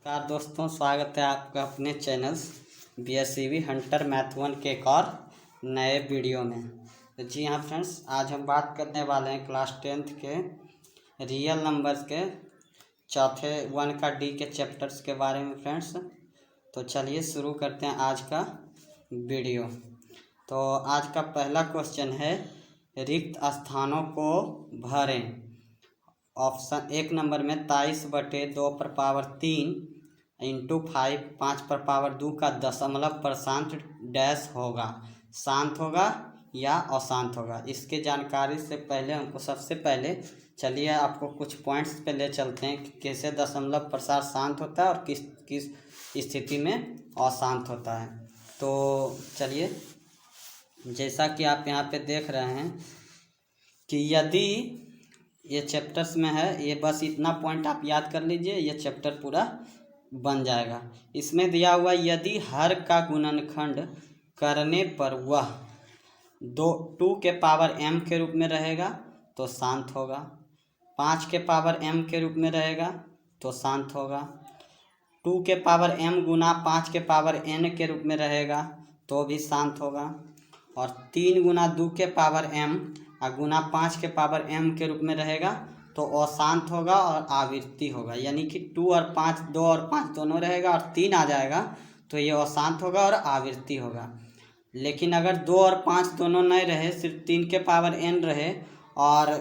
नमस्कार दोस्तों, स्वागत है आपका अपने चैनल्स BSCB हंटर मैथ 1 के एक और नए वीडियो में। तो जी हाँ फ्रेंड्स, आज हम बात करने वाले हैं क्लास 10th के रियल नंबर्स के चौथे 1 का डी के चैप्टर्स के बारे में फ्रेंड्स। तो चलिए शुरू करते हैं आज का वीडियो। तो आज का पहला क्वेश्चन है, रिक्त स्थानों को भरें। ऑप्शन एक नंबर में 23/2/3 इंटू 5 5/2 का दशमलव % डैश होगा, शांत होगा या अशांत होगा। इसके जानकारी से पहले हमको सबसे पहले चलिए आपको कुछ पॉइंट्स पे ले चलते हैं कि कैसे दशमलव % शांत होता है और किस किस स्थिति में अशांत होता है। तो चलिए, जैसा कि आप यहाँ पे देख रहे हैं कि यदि ये चैप्टर्स में है, ये बस इतना पॉइंट आप याद कर लीजिए, ये चैप्टर पूरा बन जाएगा। इसमें दिया हुआ यदि हर का गुणनखंड करने पर वह 2 के पावर m के रूप में रहेगा तो शांत होगा, 5 के पावर m के रूप में रहेगा तो शांत होगा, 2 के पावर m गुना 5 के पावर n के रूप में रहेगा तो भी शांत होगा, और 3 गुना 2 के पावर m और गुना 5 के पावर m के रूप में रहेगा तो अशांत होगा और आवृत्ति होगा। यानी कि 2 और 5 2 और 5 दोनों रहेगा और 3 आ जाएगा तो ये अशांत होगा और आवृत्ति होगा। लेकिन अगर 2 और 5 दोनों नहीं रहे, सिर्फ 3 के पावर n रहे और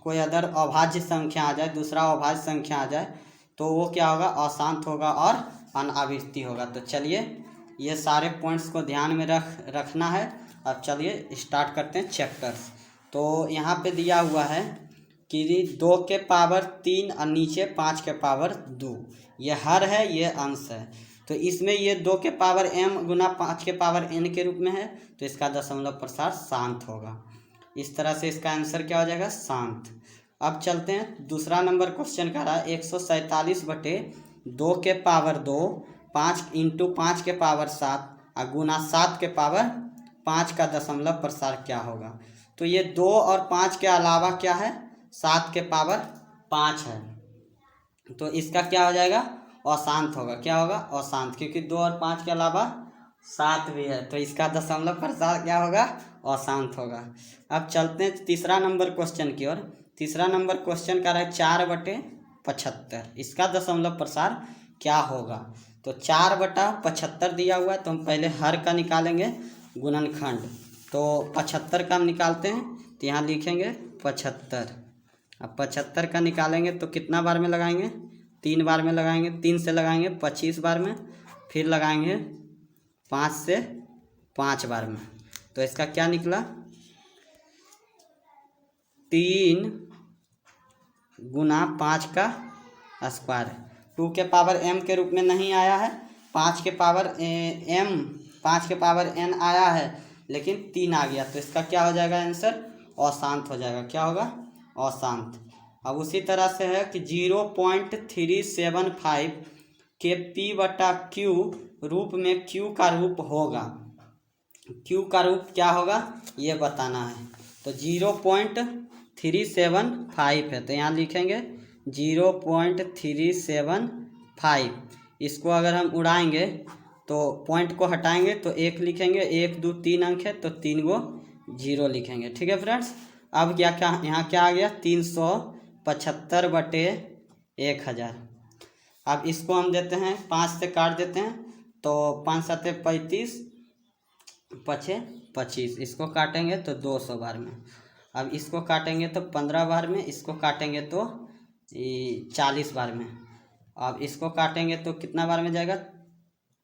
कोई अदर अभाज्य संख्या आ जाए, दूसरा अभाज्य संख्या आ जाए, तो वो क्या होगा, अशांत होगा और अनावृत्ति होगा। तो चलिए, ये सारे पॉइंट्स को ध्यान में रखना है। अब चलिए स्टार्ट करते हैं चैप्टर्स। तो यहाँ पे दिया हुआ है कि 2 के पावर 3 और नीचे 5 के पावर 2, ये हर है, ये अंश है। तो इसमें ये 2 के पावर m गुना 5 के पावर n के रूप में है तो इसका दशमलव % शांत होगा। इस तरह से इसका आंसर क्या हो जाएगा, शांत। अब चलते हैं, दूसरा नंबर क्वेश्चन का रहा 147/2 के पावर 2 5 इंटू 5 के पावर 7 और गुना 7 के पावर 5 का दशमलव % क्या होगा। तो ये 2 और 5 के अलावा क्या है, 7 के पावर 5 है, तो इसका क्या हो जाएगा, अशांत होगा। क्या होगा, अशांत, क्योंकि 2 और 5 के अलावा 7 भी है तो इसका दशमलव % क्या होगा, अशांत होगा। अब चलते हैं तीसरा नंबर क्वेश्चन की ओर। तीसरा नंबर क्वेश्चन का है 4/75, इसका दशमलव % क्या होगा। तो 4/75 दिया हुआ है तो हम पहले हर का निकालेंगे गुणनखंड। तो 75 का हम निकालते हैं, तो यहाँ लिखेंगे 75। अब 75 का निकालेंगे तो कितना बार में लगाएंगे, 3 बार में लगाएंगे, 3 से लगाएंगे 25 बार में, फिर लगाएंगे 5 से 5 बार में। तो इसका क्या निकला, 3 गुना 5 का स्क्वायर। 2 के पावर m के रूप में नहीं आया है, 5 के पावर n आया है, लेकिन 3 आ गया तो इसका क्या हो जाएगा आंसर, अशांत हो जाएगा। क्या होगा, अशांत। अब उसी तरह से है कि 0.375 के p/q रूप में q का रूप होगा। q का रूप क्या होगा ये बताना है। तो 0.375 है तो यहाँ लिखेंगे 0.375। इसको अगर हम उड़ाएंगे तो पॉइंट को हटाएंगे तो 1 लिखेंगे, 1 2 3 अंक है तो 3 गो 0 लिखेंगे। ठीक है फ्रेंड्स। अब क्या यहाँ क्या आ गया, 375/1000। अब इसको हम देते हैं 5 से काट देते हैं तो 5 7 35 5 25, इसको काटेंगे तो 200 बार में। अब इसको काटेंगे तो 15 बार में, इसको काटेंगे तो 40 बार में। अब इसको काटेंगे तो कितना बार में जाएगा,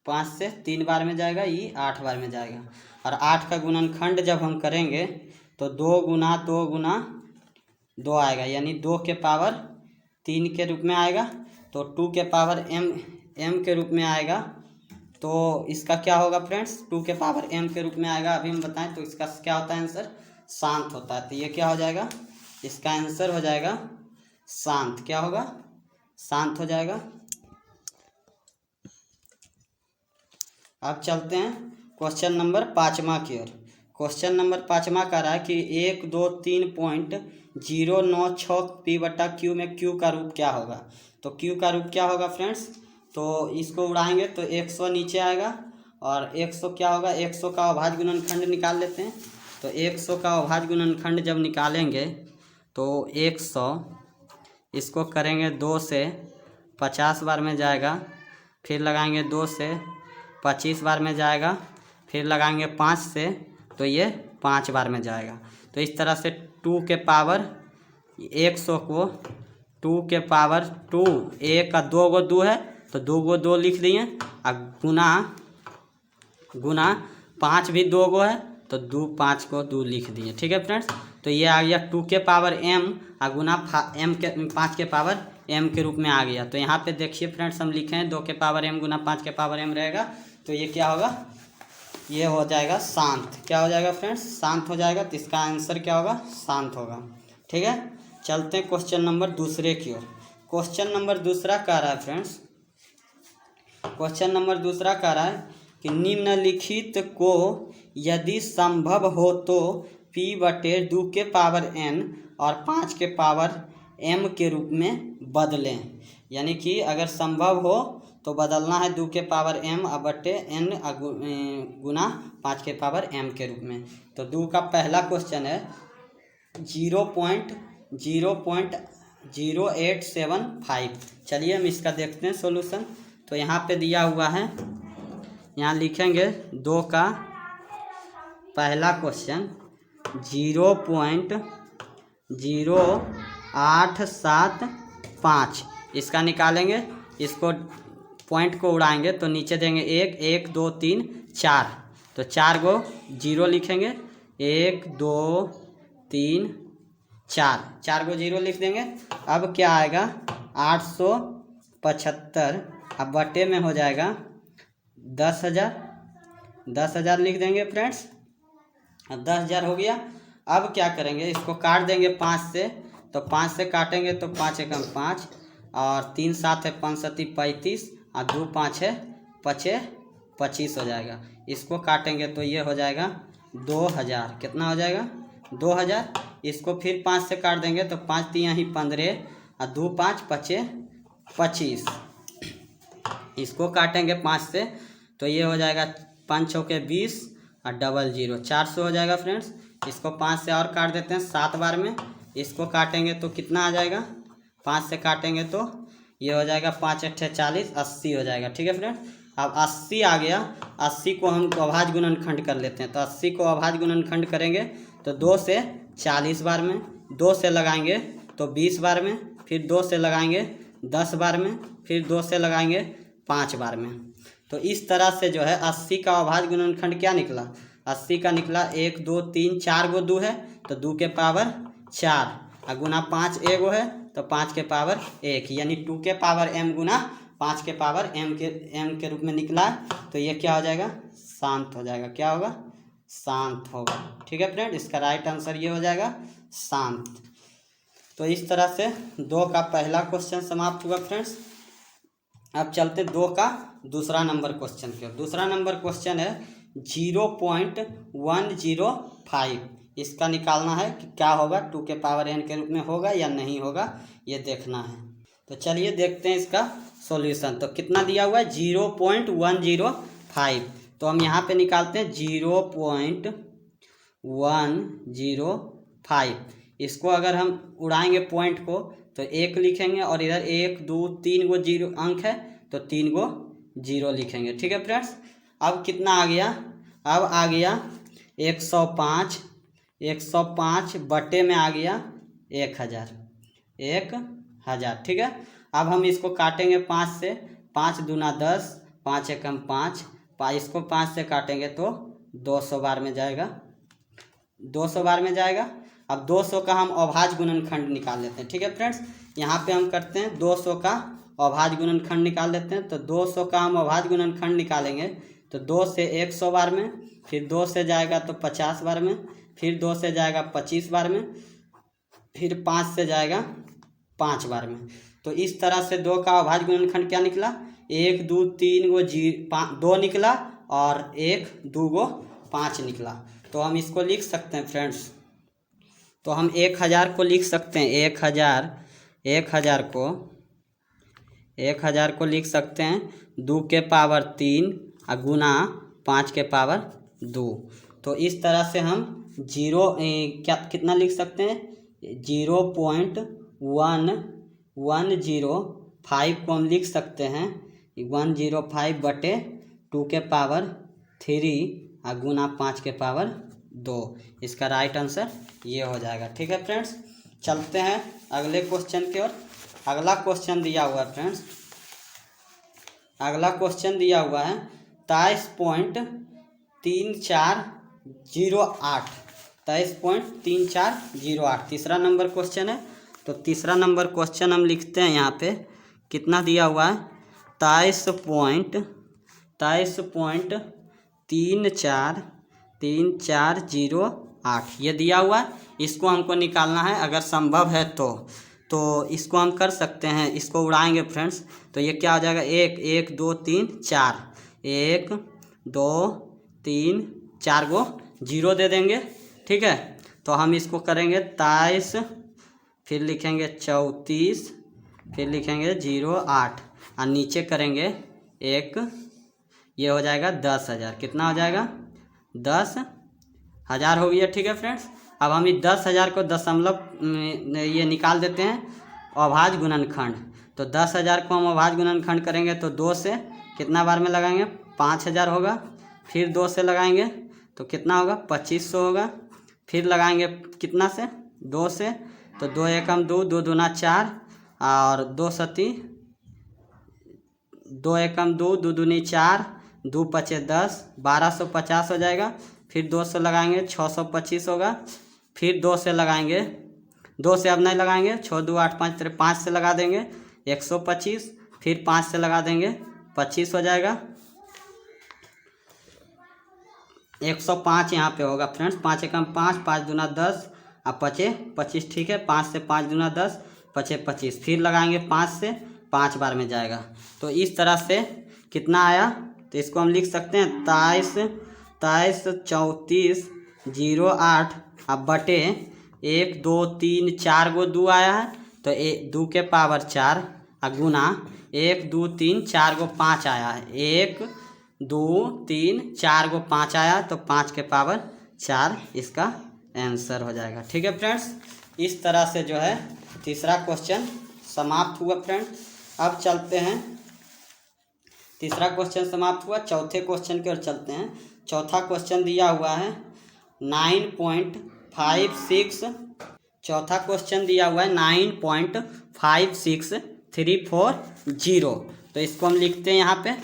5 से 3 बार में जाएगा, ये 8 बार में जाएगा। और 8 का गुणनखंड जब हम करेंगे तो 2 गुना 2 गुना 2 आएगा, यानी 2 के पावर 3 के रूप में आएगा, तो 2 के पावर m के रूप में आएगा। तो इसका क्या होगा फ्रेंड्स, 2 के पावर m के रूप में आएगा। अभी हम बताएं तो इसका क्या होता है आंसर, शांत होता है। तो ये क्या हो जाएगा, इसका आंसर हो जाएगा शांत। क्या होगा, शांत हो जाएगा। अब चलते हैं क्वेश्चन नंबर 5वां की ओर। क्वेश्चन नंबर 5वां कह रहा है कि 123.096 p/q में q का रूप क्या होगा। तो q का रूप क्या होगा फ्रेंड्स, तो इसको उड़ाएंगे तो 100 नीचे आएगा, और 100 क्या होगा, 100 का अभाज्य गुणनखंड निकाल लेते हैं। तो 100 का अभाज्य गुणनखंड जब निकालेंगे तो 100 इसको करेंगे 2 से 50 बार में जाएगा, फिर लगाएंगे 2 से 25 बार में जाएगा, फिर लगाएंगे 5 से तो ये 5 बार में जाएगा। तो इस तरह से 2 के पावर 100 को 2 के पावर 2, एक का 2 गो 2 है तो 2 गो 2 लिख दिए, और गुना 5 भी 2 गो है तो 5 को 2 लिख दिए। ठीक है फ्रेंड्स, तो ये आ गया 2 के पावर m और गुना m के 5 के पावर m के रूप में आ गया। तो यहाँ पे देखिए फ्रेंड्स, हम लिखे हैं 2 के पावर m गुना 5 के पावर m रहेगा, तो ये क्या होगा, ये हो जाएगा शांत। क्या हो जाएगा फ्रेंड्स, शांत हो जाएगा। तो इसका आंसर क्या होगा, शांत होगा। ठीक है, चलते हैं क्वेश्चन नंबर दूसरे की ओर। क्वेश्चन नंबर दूसरा कह रहा है फ्रेंड्स, क्वेश्चन नंबर दूसरा कह रहा है कि निम्नलिखित को यदि संभव हो तो p/2 के पावर n और 5 के पावर m के रूप में बदलें। यानी कि अगर संभव हो तो बदलना है 2 के पावर m बटे n गुना 5 के पावर m के रूप में। तो 2 का पहला क्वेश्चन है 0.0875। चलिए हम इसका देखते हैं सॉल्यूशन। तो यहाँ पे दिया हुआ है, यहाँ लिखेंगे 2 का पहला क्वेश्चन 0.0875, इसका निकालेंगे। इसको पॉइंट को उड़ाएंगे तो नीचे देंगे 1 1 2 3 4, तो 4 गो 0 लिखेंगे, 1 2 3 4, 4 गो 0 लिख देंगे। अब क्या आएगा 875, अब बटे में हो जाएगा 10,000 लिख देंगे फ्रेंड्स। अब 10,000 हो गया। अब क्या करेंगे, इसको काट देंगे 5 से, तो 5 से काटेंगे तो 5 एकम 5, और 3 7 है 5 7 35, और 2 5 है 5 25 हो जाएगा। इसको काटेंगे तो ये हो जाएगा 2,000। कितना हो जाएगा 2,000। इसको फिर 5 से काट देंगे तो 5 3 ही 15, और 2 5 5 25। इसको काटेंगे 5 से तो ये हो जाएगा 5 चौके 20 और 00 400 हो जाएगा फ्रेंड्स। इसको 5 से और काट देते हैं 7 बार में। इसको काटेंगे तो कितना आ जाएगा, 5 से काटेंगे तो ये हो जाएगा 5 8 40, 80 हो जाएगा। ठीक है फ्रेंड्स, अब 80 आ गया। 80 को हम अभाज्य गुणनखंड कर लेते हैं। तो 80 को अभाज्य गुणनखंड करेंगे तो 2 से 40 बार में, 2 से लगाएंगे तो 20 बार में, फिर 2 से लगाएंगे 10 बार में, फिर 2 से लगाएंगे 5 बार में। तो इस तरह से जो है 80 का अभाज्य गुणनखंड क्या निकला, 80 का निकला 1 2 3 4 गो 2 है तो 2 के पावर 4, और गुना 5 एगो है तो 5 के पावर 1, यानी 2 के पावर m गुना 5 के पावर m के रूप में निकला। तो ये क्या हो जाएगा, शांत हो जाएगा। क्या होगा, शांत होगा। ठीक है फ्रेंड, इसका राइट आंसर ये हो जाएगा, शांत। तो इस तरह से 2 का पहला क्वेश्चन समाप्त हुआ फ्रेंड्स। अब चलते 2 का दूसरा नंबर क्वेश्चन की ओर। दूसरा नंबर क्वेश्चन है 0.105। इसका निकालना है कि क्या होगा, 2 के पावर n के रूप में होगा या नहीं होगा, ये देखना है। तो चलिए देखते हैं इसका सॉल्यूशन। तो कितना दिया हुआ है 0.105, तो हम यहाँ पे निकालते हैं 0.105। इसको अगर हम उड़ाएंगे पॉइंट को तो 1 लिखेंगे, और इधर 1 2 3 गो 0 अंक है तो 3 गो 0 लिखेंगे। ठीक है फ्रेंड्स, अब कितना आ गया, अब आ गया 105 बटे में आ गया 1,000। ठीक है, अब हम इसको काटेंगे 5 से, 5 दूना 10, 5 एकम 5, इसको 5 से काटेंगे तो 200 बार में जाएगा, 200 बार में जाएगा। अब 200 का हम अभाज्य गुणनखंड निकाल लेते हैं। ठीक है फ्रेंड्स, यहाँ पे हम करते हैं 200 का अभाज्य गुणनखंड निकाल लेते हैं। तो 200 का हम अभाज्य गुणनखंड निकालेंगे तो 2 से 100 बार में, फिर 2 से जाएगा तो 50 बार में, फिर 2 से जाएगा 25 बार में, फिर 5 से जाएगा 5 बार में। तो इस तरह से 2 का अभाज्य गुणनखंड क्या निकला, 1 2 3 गो 2 निकला, और 1 2 गो 5 निकला। तो हम इसको लिख सकते हैं फ्रेंड्स। तो हम 1,000 को लिख सकते हैं, 1,000 को 1000 को लिख सकते हैं 2 के पावर 3 और गुना 5 के पावर 2। तो इस तरह से हम कितना लिख सकते हैं 0.1105 को हम लिख सकते हैं 105/2 के पावर 3 और गुना 5 के पावर 2। इसका राइट आंसर ये हो जाएगा। ठीक है फ्रेंड्स, चलते हैं अगले क्वेश्चन की ओर। अगला क्वेश्चन दिया हुआ है फ्रेंड्स, अगला क्वेश्चन दिया हुआ है 23.3408 23.3408 तीसरा नंबर क्वेश्चन है। तो तीसरा नंबर क्वेश्चन हम लिखते हैं यहाँ पे कितना दिया हुआ है 23.3408 ये दिया हुआ है। इसको हमको निकालना है, अगर संभव है तो इसको हम कर सकते हैं। इसको उड़ाएंगे फ्रेंड्स तो ये क्या हो जाएगा 1 2 3 4 1 2 3 4 गो 0 दे देंगे। ठीक है, तो हम इसको करेंगे 23, फिर लिखेंगे 34, फिर लिखेंगे 08 और नीचे करेंगे 1, ये हो जाएगा 10,000। कितना हो जाएगा 10,000 हो गया। ठीक है फ्रेंड्स, अब हम इस 10,000 को दशमलव ये निकाल देते हैं अभाज्य गुणनखंड। तो 10,000 को हम अभाज्य गुणनखंड करेंगे तो 2 से कितना बार में लगाएंगे 5,000 होगा, फिर 2 से लगाएंगे तो कितना होगा 2500 होगा, फिर लगाएंगे कितना से 2 से, तो 2 एकम 2 2 दूना 4 और 2 सती 2 एकम 2 2 दूनी 4 2 पचे 10 1250 हो जाएगा। फिर 2 से लगाएंगे 625 होगा, फिर 2 से लगाएंगे 2 से अब नहीं लगाएंगे 6 2 8 5 तेरे 5 से लगा देंगे 125, फिर 5 से लगा देंगे 25 हो जाएगा। 105 यहाँ पे होगा फ्रेंड्स, 5 एकम 5 5 दूना 10 और पचे 25। ठीक है, 5 से 5 दूना 10 पचे 25, फिर लगाएंगे 5 से 5 बार में जाएगा। तो इस तरह से कितना आया, तो इसको हम लिख सकते हैं 23.3408 अब बटे 1 2 3 4 गो 2 आया है तो 2 के पावर 4 और गुना 1 2 3 4 गो 5 आया है 1 2 3 4 गो 5 आया तो 5 के पावर 4 इसका आंसर हो जाएगा। ठीक है फ्रेंड्स, इस तरह से जो है तीसरा क्वेश्चन समाप्त हुआ। फ्रेंड्स, अब चलते हैं, तीसरा क्वेश्चन समाप्त हुआ, चौथे क्वेश्चन की ओर चलते हैं। चौथा क्वेश्चन दिया हुआ है 9.56, चौथा क्वेश्चन दिया हुआ है 9.56340। तो इसको हम लिखते हैं यहाँ पे,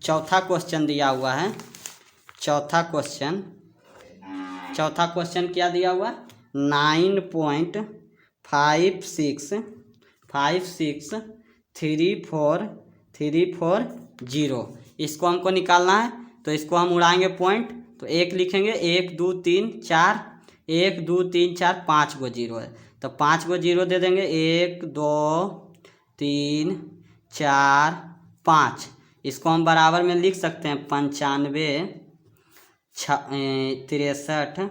चौथा क्वेश्चन दिया हुआ है, चौथा क्वेश्चन क्या दिया हुआ है 9.56340। इसको हमको निकालना है तो इसको हम उड़ाएंगे पॉइंट, तो 1 लिखेंगे 1 2 3 4 1 2 3 4 5 गो 0 है तो 5 गो 0 दे देंगे 1 2 3 4 5। इसको हम बराबर में लिख सकते हैं 95 63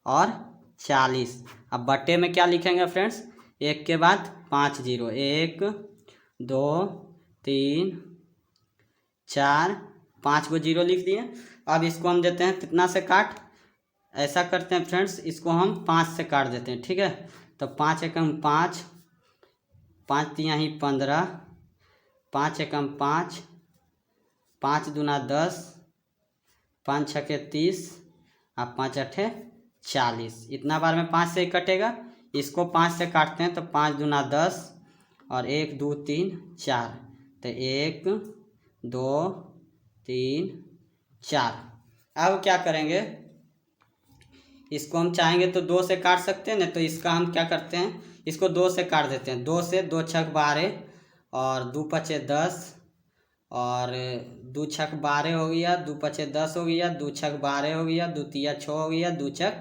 और 40। अब बट्टे में क्या लिखेंगे फ्रेंड्स, 1 के बाद 5 0 1 2 3 4 5 को 0 लिख दिए। अब इसको हम देते हैं कितना से काट, ऐसा करते हैं फ्रेंड्स, इसको हम 5 से काट देते हैं। ठीक है, तो 5 एकम 5 5 तिया ही 15 5 एकम 5 5 दूना 10 5 छके 30 और 5 अठे 40। इतना बार में 5 से कटेगा, इसको 5 से काटते हैं तो 5 दूना 10 और 1 2 3 4 तो 1 2 3 4। अब क्या करेंगे, इसको हम चाहेंगे तो 2 से काट सकते हैं ना, तो इसका हम क्या करते हैं, इसको 2 से काट देते हैं। 2 से 2 छक 12 और 2 पचे 10 और 2 छक 12 हो गया, 2 पचे 10 हो गया, 2 छक 12 हो गया, 2 तिया 6 हो गया, 2 छक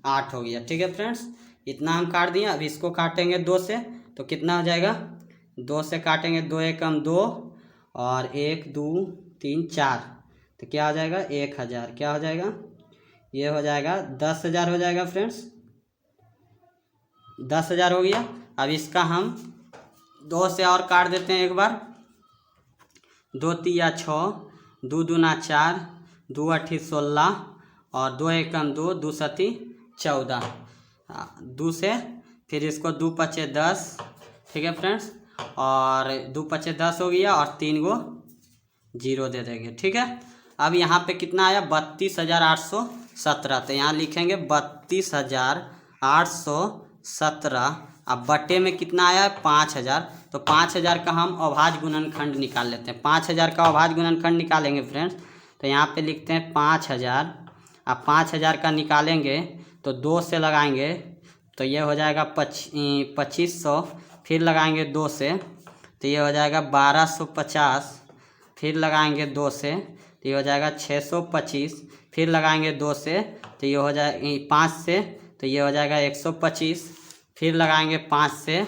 8 हो गया। ठीक है फ्रेंड्स, इतना हम काट दिए। अब इसको काटेंगे 2 से तो कितना हो जाएगा, 2 से काटेंगे 2 एकम 2 और 1 2 3 4 तो क्या हो जाएगा 1000। क्या हो जाएगा, ये हो जाएगा 10,000 हो जाएगा फ्रेंड्स, 10,000 हो गया। अब इसका हम 2 से और काट देते हैं एक बार। 2 तिया 6, 2 दूना 4, 2 अठी 16 और 2 एकम 2, 2 सती 14। 2 से फिर इसको 2 पचे 10, ठीक है फ्रेंड्स, और 2 पचे 10 हो गया और 3 गो 0 दे देंगे, ठीक है। अब यहाँ पे कितना आया 32,817, तो यहाँ लिखेंगे 32,817। अब बटे में कितना आया 5,000, तो 5,000 का हम अभाज्य गुणनखंड निकाल लेते हैं। 5,000 का अभाज्य गुणनखंड निकालेंगे फ्रेंड्स, तो यहाँ पे लिखते हैं 5,000। अब 5,000 का निकालेंगे तो 2 से लगाएंगे तो ये हो जाएगा 2500, फिर लगाएंगे 2 से तो ये हो जाएगा 1250, फिर लगाएंगे 2 से तो ये हो जाएगा 625, फिर लगाएंगे 2 से तो ये हो जाएगा 5 से तो ये हो जाएगा 125, फिर लगाएंगे 5 से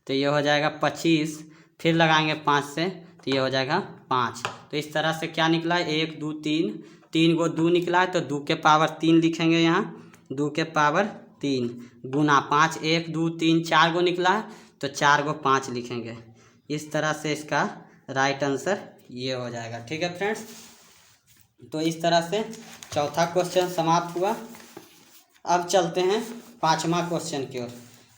तो ये हो जाएगा 25, फिर लगाएंगे 5 से तो ये हो जाएगा 5। तो इस तरह से क्या निकला है 1 2 3, 3 गो 2 निकला है तो 2 के पावर 3 लिखेंगे यहाँ, 2 के पावर 3 गुना 5, 1 2 3 4 गो निकला है तो 4 गो 5 लिखेंगे। इस तरह से इसका राइट आंसर ये हो जाएगा, ठीक है फ्रेंड्स। तो इस तरह से चौथा क्वेश्चन समाप्त हुआ। अब चलते हैं 5वां क्वेश्चन की ओर।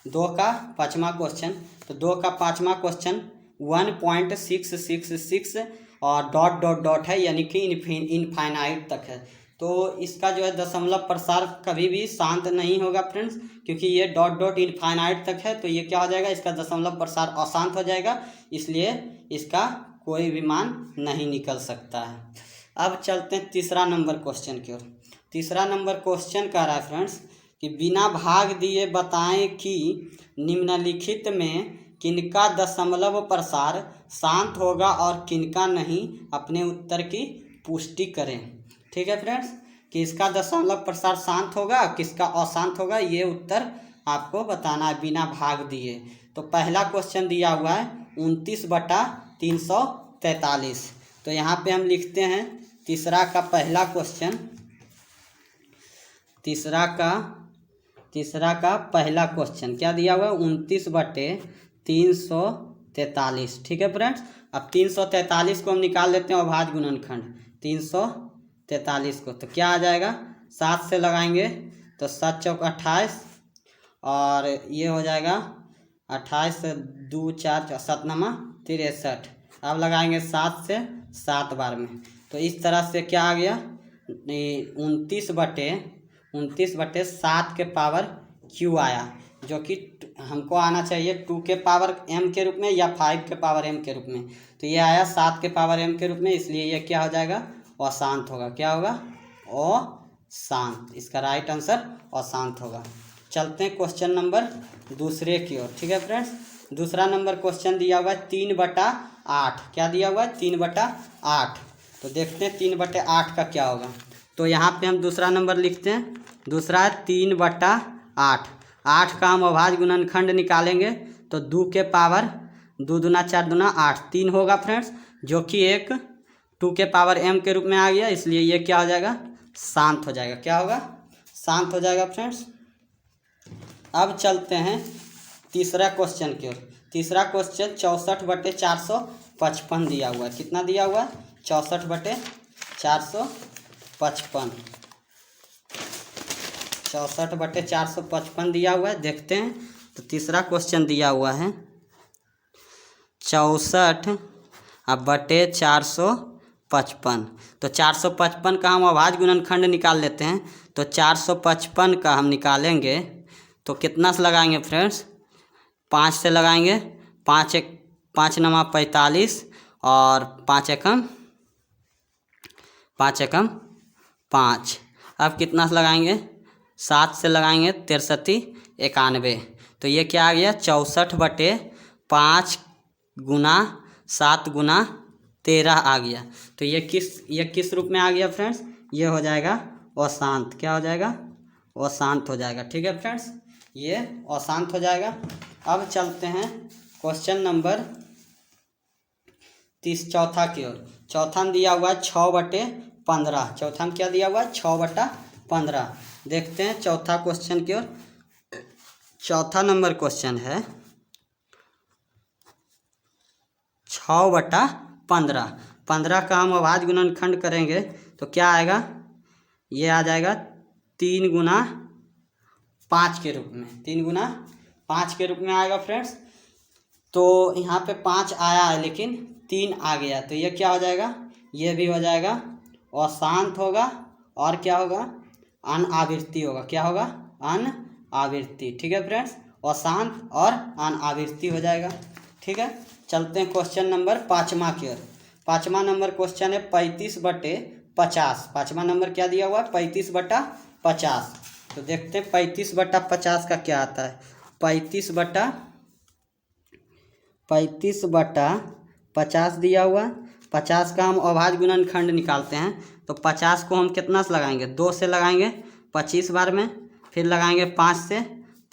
2 का 5वां क्वेश्चन, तो 2 का 5वां क्वेश्चन 1.666 और डॉट डॉट डॉट है, यानी कि इनफाइनाइट तक है। तो इसका जो है दशमलव प्रसार कभी भी शांत नहीं होगा फ्रेंड्स, क्योंकि ये डॉट डॉट इनफाइनाइट तक है, तो ये क्या हो जाएगा इसका दशमलव प्रसार अशांत हो जाएगा, इसलिए इसका कोई भी मान नहीं निकल सकता है। अब चलते हैं तीसरा नंबर क्वेश्चन की ओर। तीसरा नंबर क्वेश्चन कह रहा है फ्रेंड्स कि बिना भाग दिए बताएं कि निम्नलिखित में किनका दशमलव प्रसार शांत होगा और किनका नहीं, अपने उत्तर की पुष्टि करें। ठीक है फ्रेंड्स, कि इसका दशमलव प्रसार शांत होगा किसका अशांत होगा, ये उत्तर आपको बताना है बिना भाग दिए। तो पहला क्वेश्चन दिया हुआ है 29/343। तो यहाँ पे हम लिखते हैं तीसरा का पहला क्वेश्चन, तीसरा का पहला क्वेश्चन क्या दिया हुआ है 29/343। ठीक है फ्रेंड्स, अब 343 को हम निकाल लेते हैं अभाज्य गुणनखंड 343 को, तो क्या आ जाएगा 7 से लगाएंगे तो 7 चौक 28 और ये हो जाएगा 28 से 2 4 7 नमा 63। अब लगाएंगे 7 से 7 बार में, तो इस तरह से क्या आ गया 29/7 के पावर क्यू आया, जो कि हमको आना चाहिए 2 के पावर m के रूप में या 5 के पावर m के रूप में। तो ये आया 7 के पावर m के रूप में, इसलिए ये क्या हो जाएगा अशांत होगा। क्या होगा अशांत, इसका राइट आंसर अशांत होगा। चलते हैं क्वेश्चन नंबर दूसरे की ओर। ठीक है फ्रेंड्स, दूसरा नंबर क्वेश्चन दिया हुआ है 3/8। क्या दिया हुआ है 3/8। तो देखते हैं 3/8 का क्या होगा। तो यहाँ पे हम दूसरा नंबर लिखते हैं, दूसरा है 3/8। 8 का हम अभाज्य गुणनखंड निकालेंगे तो 2 के पावर 2 दूना 4 दूना 8 3 होगा फ्रेंड्स, जो कि एक 2 के पावर m के रूप में आ गया, इसलिए ये क्या हो जाएगा शांत हो जाएगा। क्या होगा शांत हो जाएगा फ्रेंड्स। अब चलते हैं तीसरा क्वेश्चन की ओर। तीसरा क्वेश्चन 64/455 दिया हुआ है। कितना दिया हुआ है 64/455। 64/455 दिया हुआ है। देखते हैं, तो तीसरा क्वेश्चन दिया हुआ है 64/455। तो 455 का हम अभाज्य गुणनखंड निकाल लेते हैं। तो 455 का हम निकालेंगे तो कितना से लगाएंगे फ्रेंड्स 5 से लगाएंगे, 5 नमा 45 और 5 एकम 5। अब कितना से लगाएंगे 7 से लगाएंगे 63 91। तो ये क्या आ गया 64/5 गुना 7 गुना 13 आ गया। तो ये किस रूप में आ गया फ्रेंड्स, ये हो जाएगा अशांत। क्या हो जाएगा अशांत हो जाएगा। ठीक है फ्रेंड्स, ये अशांत हो जाएगा। अब चलते हैं क्वेश्चन नंबर चौथा की ओर। चौथा में दिया हुआ है 6/15। चौथा में क्या दिया हुआ है 6/15। देखते हैं चौथा क्वेश्चन की ओर। चौथा नंबर क्वेश्चन है 6/15। 15 का हम अभाज्य गुणनखंड करेंगे तो क्या आएगा, ये आ जाएगा 3 गुना 5 के रूप में, 3 गुना 5 के रूप में आएगा फ्रेंड्स। तो यहाँ पे 5 आया है लेकिन 3 आ गया, तो ये क्या हो जाएगा, ये भी हो जाएगा अशांत होगा और क्या होगा, अनावृत्ति होगा। क्या होगा, अनावृत्ति। ठीक है फ्रेंड्स, अशांत और अनावृत्ति हो जाएगा। ठीक है, चलते हैं क्वेश्चन नंबर 5वां की ओर। 5वां नंबर क्वेश्चन है 35/50। 5वां नंबर क्या दिया हुआ है, 35/50। तो देखते हैं 35/50 का क्या आता है। 35/50 दिया हुआ। 50 का हम अभाज्य गुणनखंड निकालते हैं तो 50 को हम कितना से लगाएंगे, 2 से लगाएंगे 25 बार में, फिर लगाएंगे 5 से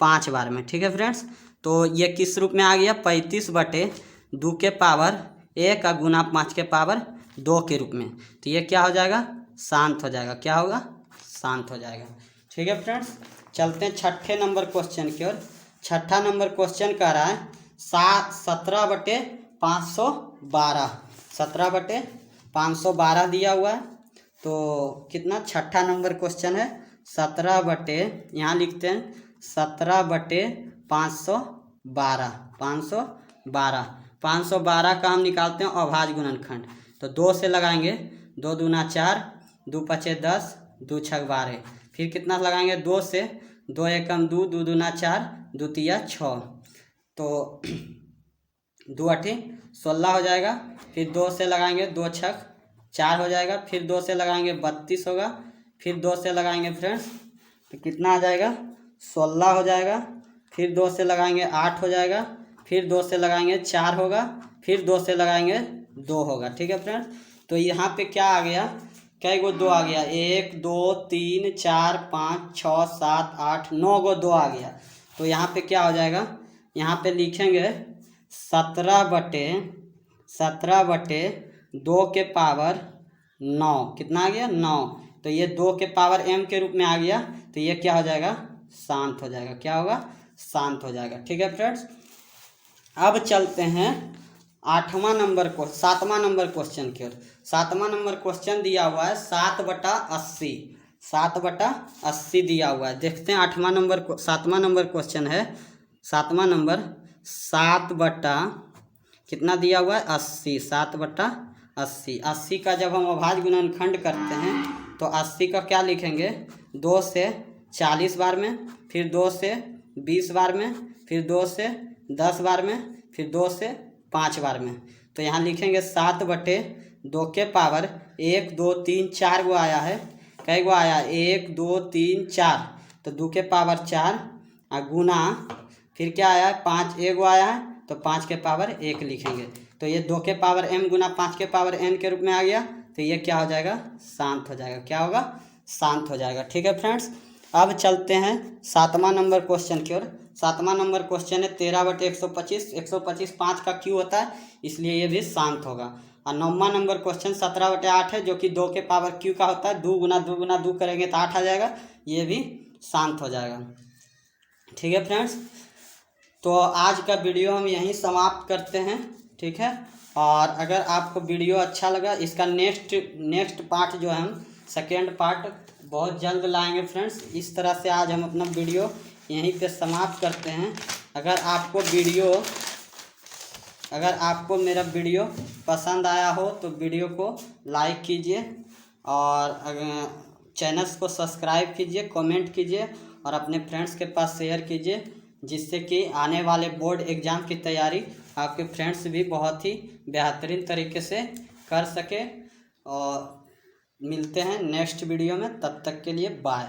5 बार में। ठीक है फ्रेंड्स, तो ये किस रूप में आ गया, 35/2 के पावर 1 का गुना 5 के पावर 2 के रूप में। तो ये क्या हो जाएगा, शांत हो जाएगा। क्या होगा, शांत हो जाएगा। ठीक है फ्रेंड्स, चलते हैं 6ठे नंबर क्वेश्चन की ओर। 6ठा नंबर क्वेश्चन कह रहा है 17/512। 17/512 दिया हुआ है। तो कितना, 6ठा नंबर क्वेश्चन है 17 यहाँ लिखते हैं 17/512। 512 का हम निकालते हैं अभाज्य गुणनखंड। तो 2 से लगाएंगे, 2 दूना 4, 2 पचे 10, 2 छक 12। फिर कितना लगाएंगे, 2 से, 2 एकम 2, 2 दूना 4, 2 तिया 6, तो 2 8 16 हो जाएगा। फिर 2 से लगाएंगे, 2 छक 4 हो जाएगा। फिर 2 से लगाएंगे 32 होगा। फिर 2 से लगाएंगे फ्रेंड्स तो कितना आ जाएगा, 16 हो जाएगा। फिर 2 से लगाएंगे 8 हो जाएगा। फिर 2 से लगाएंगे 4 होगा। फिर 2 से लगाएंगे 2 होगा। ठीक है फ्रेंड्स, तो यहाँ पे क्या आ गया, कई गो 2 आ गया, 1 2 3 4 5 6 7 8 9 गो 2 आ गया। तो यहाँ पे क्या हो जाएगा, यहाँ पे लिखेंगे 17/2 के पावर 9। कितना आ गया, 9। तो ये 2 के पावर m के रूप में आ गया। तो ये क्या हो जाएगा, शांत हो जाएगा। क्या होगा, शांत हो जाएगा। ठीक है फ्रेंड्स, अब चलते हैं 7वां नंबर क्वेश्चन की ओर। 7वां नंबर क्वेश्चन दिया हुआ है 7/80। 7/80 दिया हुआ है। देखते हैं 7वां नंबर क्वेश्चन है। 7वां नंबर 7/ कितना दिया हुआ है, 80। 7/80। 80 का जब हम अभाज्य गुणनखंड करते हैं तो 80 का क्या लिखेंगे, 2 से 40 बार में, फिर 2 से 20 बार में, फिर 2 से 10 बार में, फिर 2 से 5 बार में। तो यहाँ लिखेंगे 7/2 के पावर 1 2 3 4 गो आया है। कई गो आया, 1 2 3 4, तो 2 के पावर 4 गुना, फिर क्या आया है, 5 1 गो आया है तो 5 के पावर 1 लिखेंगे। तो ये 2 के पावर m गुना 5 के पावर n के रूप में आ गया। तो ये क्या हो जाएगा, शांत हो जाएगा। क्या होगा, शांत हो जाएगा। ठीक है फ्रेंड्स, अब चलते हैं 7वां नंबर क्वेश्चन की ओर। 7वां नंबर क्वेश्चन है 13/125। 125 5 का क्यू होता है, इसलिए ये भी शांत होगा। और 9वां नंबर क्वेश्चन 17/8 है, जो कि 2 के पावर क्यू का होता है। 2 गुना 2 गुना 2 करेंगे तो 8 आ जाएगा, ये भी शांत हो जाएगा। ठीक है फ्रेंड्स, तो आज का वीडियो हम यहीं समाप्त करते हैं। ठीक है, और अगर आपको वीडियो अच्छा लगा, इसका नेक्स्ट पार्ट जो है हम सेकेंड पार्ट बहुत जल्द लाएंगे फ्रेंड्स। इस तरह से आज हम अपना वीडियो यहीं पे समाप्त करते हैं। अगर आपको मेरा वीडियो पसंद आया हो तो वीडियो को लाइक कीजिए और चैनल्स को सब्सक्राइब कीजिए, कमेंट कीजिए और अपने फ्रेंड्स के पास शेयर कीजिए, जिससे कि आने वाले बोर्ड एग्ज़ाम की तैयारी आपके फ्रेंड्स भी बहुत ही बेहतरीन तरीके से कर सके। और मिलते हैं नेक्स्ट वीडियो में, तब तक के लिए बाय।